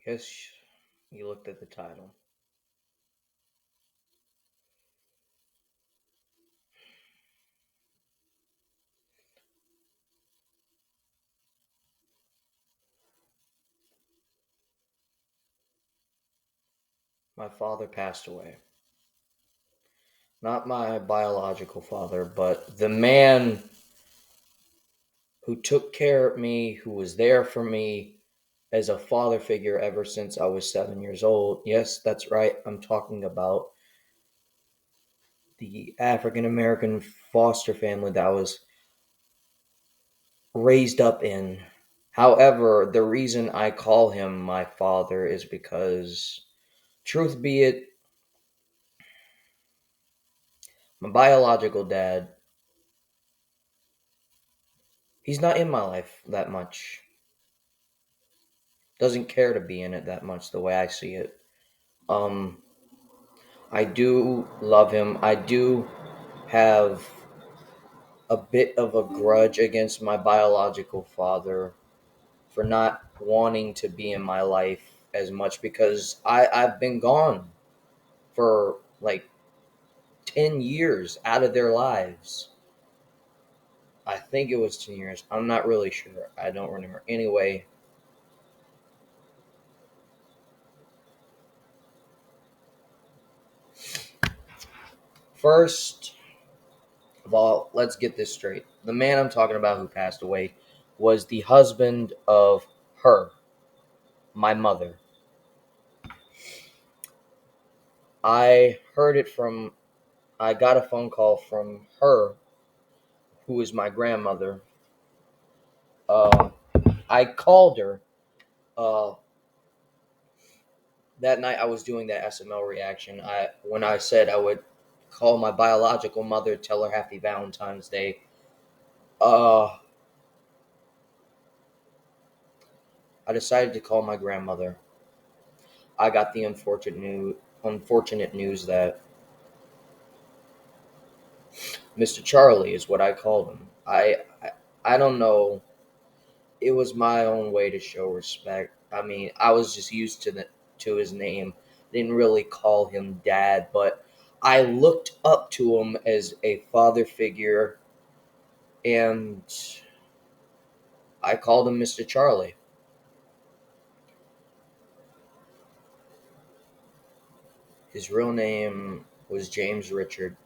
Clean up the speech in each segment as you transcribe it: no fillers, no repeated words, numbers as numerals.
Guess you looked at the title. My father passed away. Not my biological father, but the man who took care of me, who was there for me as a father figure ever since I was 7 years old. Yes, that's right. I'm talking about the African American foster family that I was raised up in. However, the reason I call him my father is because, truth be it, my biological dad, he's not in my life that much. Doesn't care to be in it that much the way I see it. Um, I do love him. I do have a bit of a grudge against my biological father for not wanting to be in my life as much because I've been gone for like 10 years out of their lives. I think it was 10 years. I'm not really sure. I don't remember. Anyway, first of all, let's get this straight. The man I'm talking about who passed away was the husband of her, my mother. I heard it from, I got a phone call from her, who is my grandmother. Uh, I called her. Uh, that night I was doing that SML reaction. When I said I would call my biological mother, tell her Happy Valentine's Day. Uh, I decided to call my grandmother. I got the unfortunate news that Mr. Charlie is what I called him. I don't know. It was my own way to show respect. I mean, I was just used to his name. Didn't really call him dad, but I looked up to him as a father figure, and I called him Mr. Charlie. His real name was James Richard.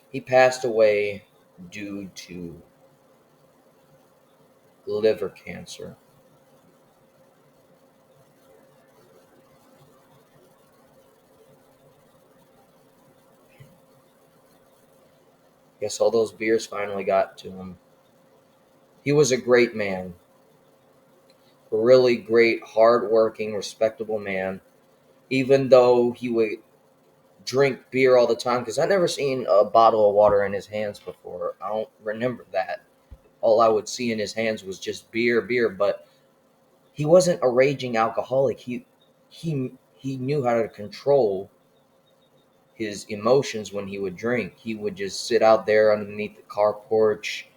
He passed away due to liver cancer. Guess all those beers finally got to him. He was a great man, a really great, hard-working, respectable man. Even though he would drink beer all the time, because I never seen a bottle of water in his hands before. I don't remember that. All I would see in his hands was just beer, beer. But he wasn't a raging alcoholic. He knew how to control his emotions when he would drink. He would just sit out there underneath the car porch,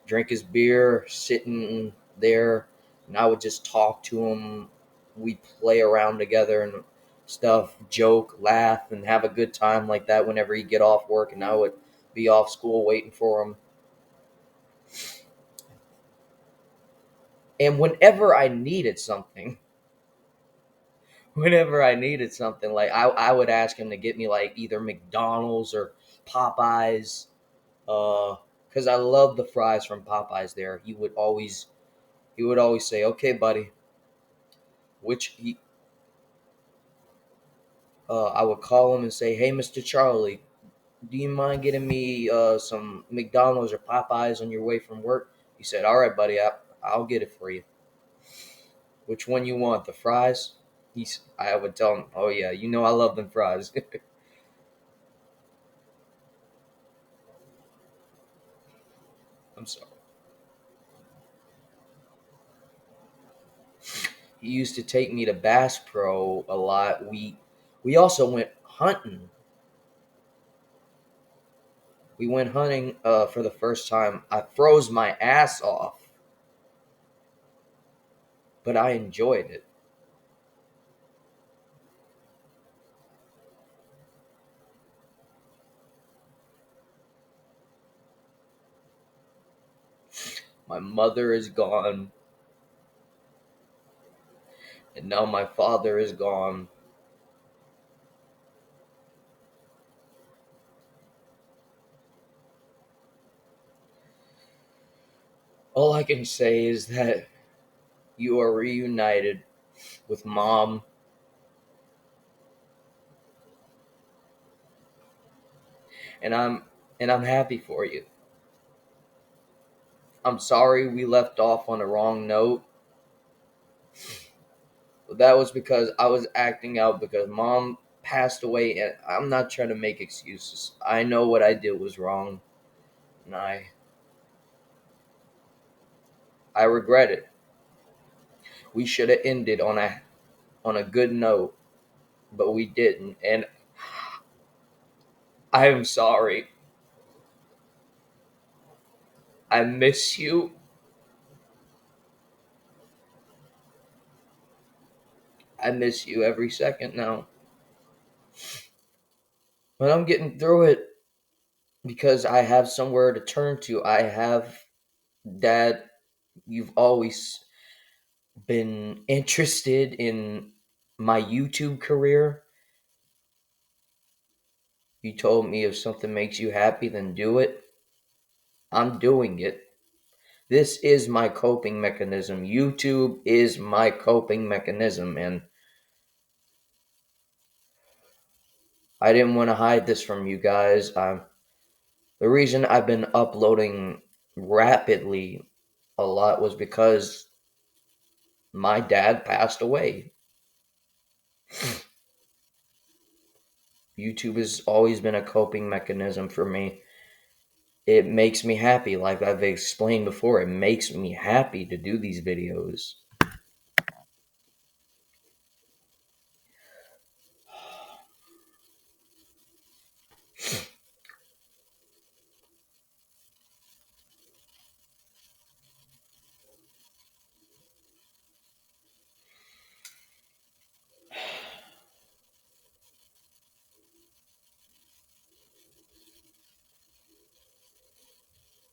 drink his beer, sitting there, and I would just talk to him. We'd play around together and stuff, joke, laugh, and have a good time like that whenever he'd get off work, and I would be off school waiting for him. And like I would ask him to get me like either McDonald's or Popeyes, because I love the fries from Popeyes. There, he would always say, "Okay, buddy," which he, I would call him and say, "Hey, Mister Charlie, do you mind getting me some McDonald's or Popeyes on your way from work?" He said, "All right, buddy, I'll get it for you. Which one you want? The fries?" I would tell him, "Oh yeah, you know I love them fries." I'm sorry. He used to take me to Bass Pro a lot. We also went hunting. We went hunting for the first time. I froze my ass off but I enjoyed it. My mother is gone, and now my father is gone. All I can say is that you are reunited with mom, and I'm happy for you. I'm sorry we left off on a wrong note. But that was because I was acting out because mom passed away, and I'm not trying to make excuses. I know what I did was wrong, and I regret it. We should have ended on a good note, but we didn't, and I am sorry. I miss you. I miss you every second now. But I'm getting through it because I have somewhere to turn to. I have dad. You've always been interested in my YouTube career. You told me if something makes you happy, then do it. I'm doing it. This is my coping mechanism. YouTube is my coping mechanism, and I didn't want to hide this from you guys. The reason I've been uploading rapidly a lot was because my dad passed away. YouTube has always been a coping mechanism for me. It makes me happy, like I've explained before. It makes me happy to do these videos.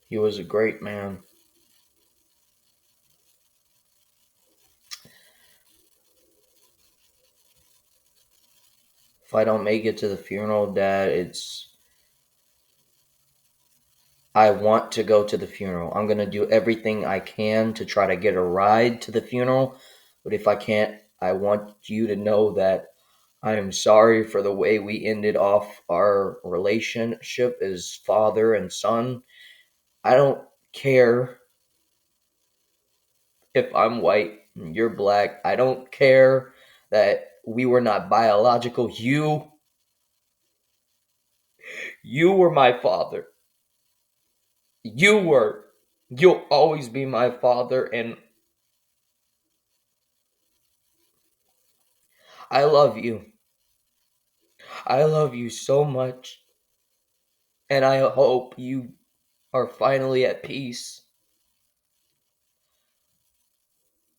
He was a great man. If I don't make it to the funeral, Dad, I want to go to the funeral. I'm going to do everything I can to try to get a ride to the funeral. But if I can't, I want you to know that I am sorry for the way we ended off our relationship as father and son. I don't care if I'm white and you're black. I don't care that we were not biological. You were my father. You were. You'll always be my father, and I love you. I love you so much, and I hope you are finally at peace.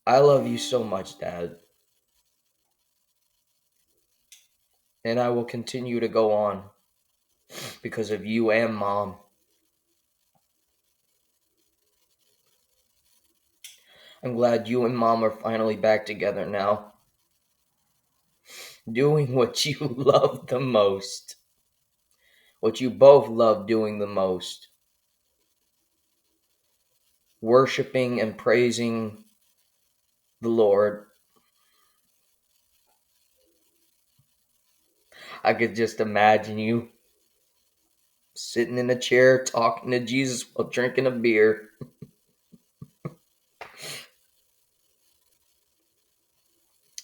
I love you so much, Dad, and I will continue to go on because of you and Mom. I'm glad you and Mom are finally back together now, doing what you love the most, what you both love doing the most, worshiping and praising the Lord. I could just imagine you sitting in a chair talking to Jesus while drinking a beer.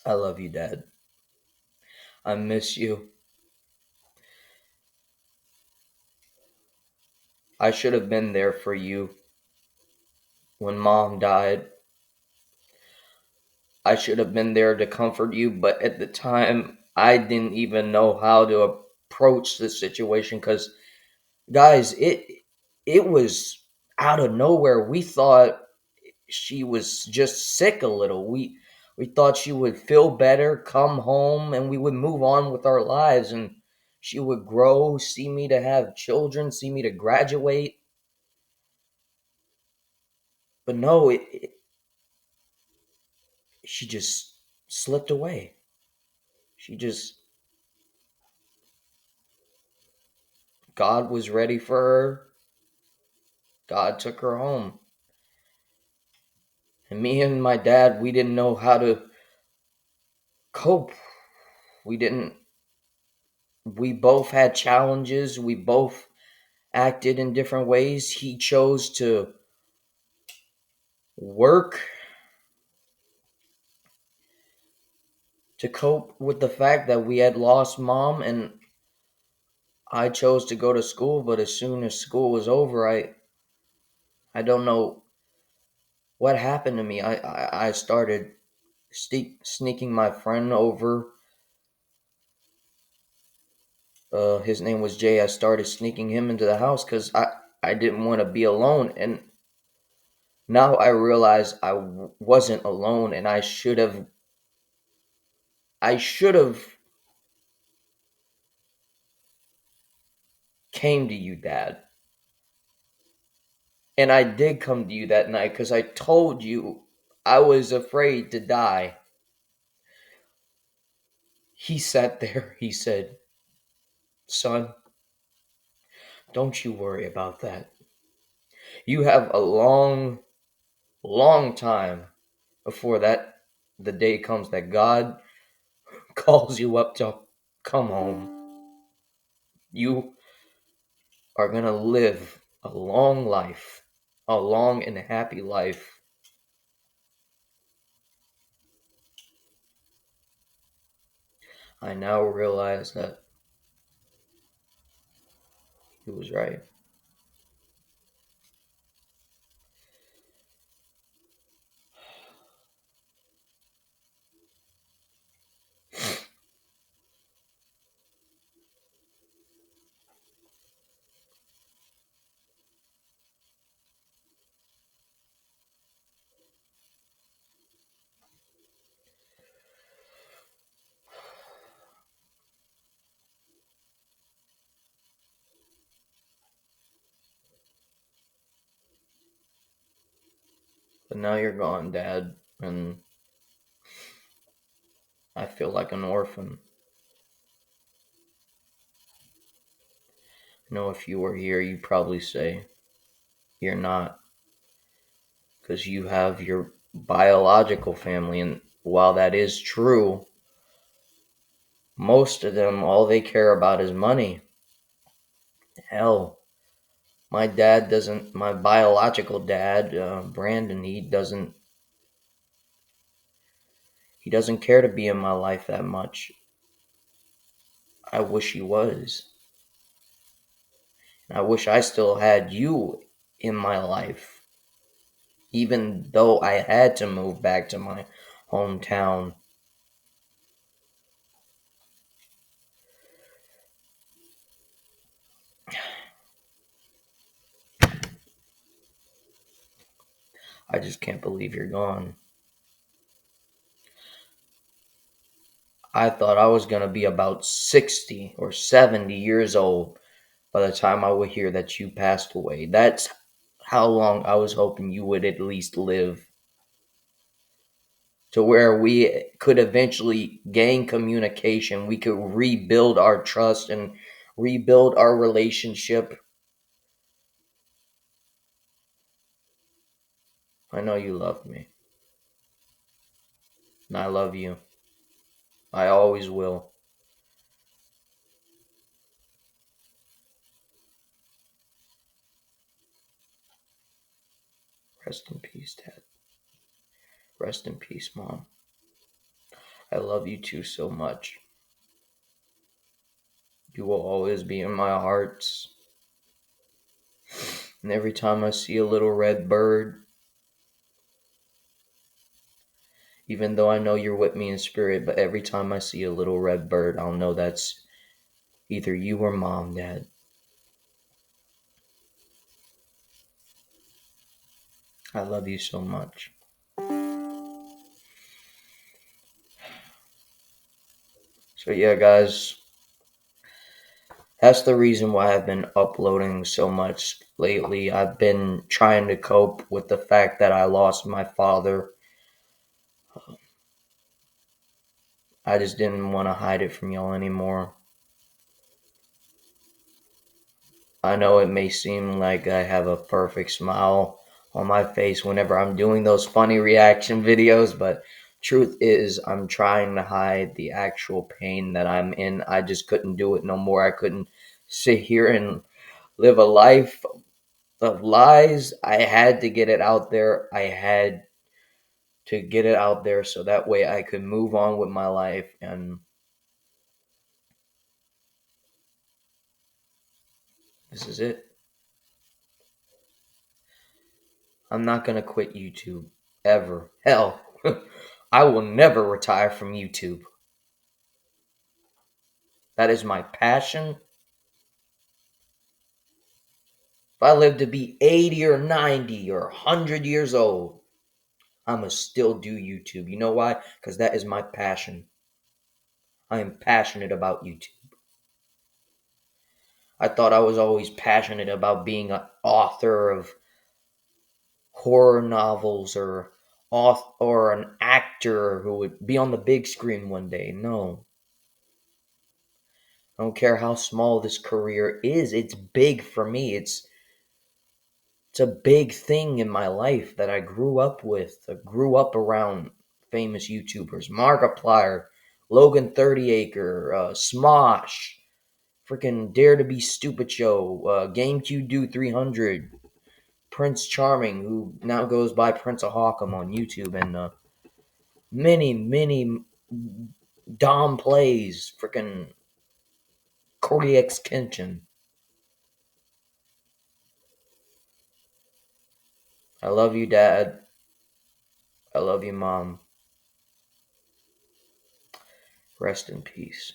I love you, Dad. I miss you. I should have been there for you when Mom died. I should have been there to comfort you, but at the time, I didn't even know how to approach the situation because, guys, it was out of nowhere. We thought she was just sick a little. We thought she would feel better, come home, and we would move on with our lives. And she would grow, see me to have children, see me to graduate. But no, she just slipped away. She just, God was ready for her. God took her home. And me and my dad, we didn't know how to cope. We didn't, we both had challenges. We both acted in different ways. He chose to work to cope with the fact that we had lost mom, and I chose to go to school. But as soon as school was over, I don't know what happened to me. I started sneaking my friend over. His name was Jay. I started sneaking him into the house because I didn't want to be alone. And now I realize wasn't alone, and I should have came to you, Dad. And I did come to you that night because I told you I was afraid to die. He sat there. He said, "Son, don't you worry about that. You have a long, long time before the day comes that God calls you up to come home. You are going to live a long life, a long and happy life." I now realize that he was right. But now you're gone, Dad, and I feel like an orphan. I know if you were here, you'd probably say you're not, because you have your biological family, and while that is true, most of them, all they care about is money. Hell, my biological dad, Brandon, he doesn't care to be in my life that much. I wish he was. I wish I still had you in my life, even though I had to move back to my hometown. I just can't believe you're gone. I thought I was going to be about 60 or 70 years old by the time I would hear that you passed away. That's how long I was hoping you would at least live, to where we could eventually gain communication. We could rebuild our trust and rebuild our relationship. I know you love me, and I love you. I always will. Rest in peace, Dad. Rest in peace, Mom. I love you too so much. You will always be in my hearts. And every time I see a little red bird, even though I know you're with me in spirit, but every time I see a little red bird, I'll know that's either you or Mom, Dad. I love you so much. So yeah, guys, that's the reason why I've been uploading so much lately. I've been trying to cope with the fact that I lost my father. I just didn't want to hide it from y'all anymore. I know it may seem like I have a perfect smile on my face whenever I'm doing those funny reaction videos, but truth is I'm trying to hide the actual pain that I'm in. I just couldn't do it no more. I couldn't sit here and live a life of lies. I had to get it out there. I had to get it out there so that way I could move on with my life. And this is it. I'm not going to quit YouTube ever. Hell, I will never retire from YouTube. That is my passion. If I live to be 80 or 90 or 100 years old, I'm going to still do YouTube. You know why? Because that is my passion. I am passionate about YouTube. I thought I was always passionate about being an author of horror novels or an actor who would be on the big screen one day. No. I don't care how small this career is. It's big for me. It's a big thing in my life that I grew up with. I grew up around famous YouTubers. Markiplier, Logan 30 Acre, Smosh, freaking Dare to Be Stupid Show, GameCube Do 300, Prince Charming, who now goes by Prince of Hawkham on YouTube, and many Dom Plays, freaking Corey X Kenshin. I love you, Dad. I love you, Mom. Rest in peace.